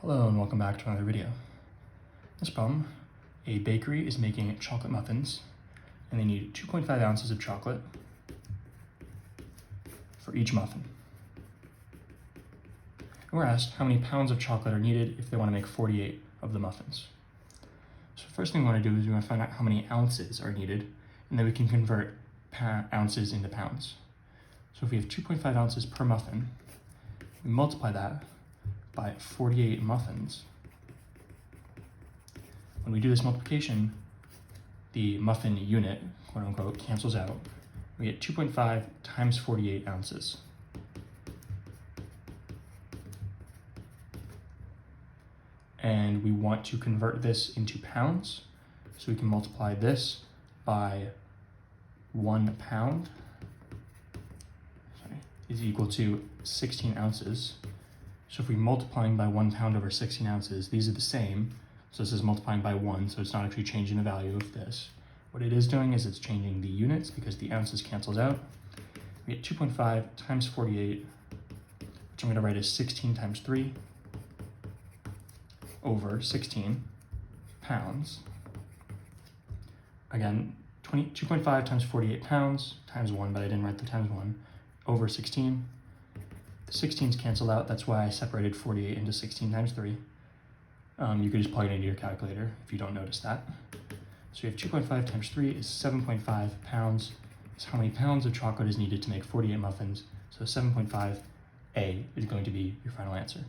Hello and welcome back to another video. This problem, a bakery is making chocolate muffins and they need 2.5 ounces of chocolate for each muffin. And we're asked how many pounds of chocolate are needed if they want to make 48 of the muffins. So the first thing we want to do is we want to find out how many ounces are needed, and then we can convert ounces into pounds. So if we have 2.5 ounces per muffin, we multiply that by 48 muffins. When we do this multiplication, the muffin unit, quote unquote, cancels out. We get 2.5 times 48 ounces. And we want to convert this into pounds, so we can multiply this by 1 pound, is equal to 16 ounces. So if we're multiplying by 1 pound over 16 ounces, these are the same. So this is multiplying by 1, so it's not actually changing the value of this. What it is doing is it's changing the units because the ounces cancels out. We get 2.5 times 48, which I'm going to write as 16 times 3 over 16 pounds. Again, 2.5 times 48 pounds times 1, but I didn't write the times 1, over 16. The 16's canceled out, that's why I separated 48 into 16 times 3. You could just plug it into your calculator if you don't notice that. So you have 2.5 times 3 is 7.5 pounds. Is how many pounds of chocolate is needed to make 48 muffins. So 7.5A is going to be your final answer.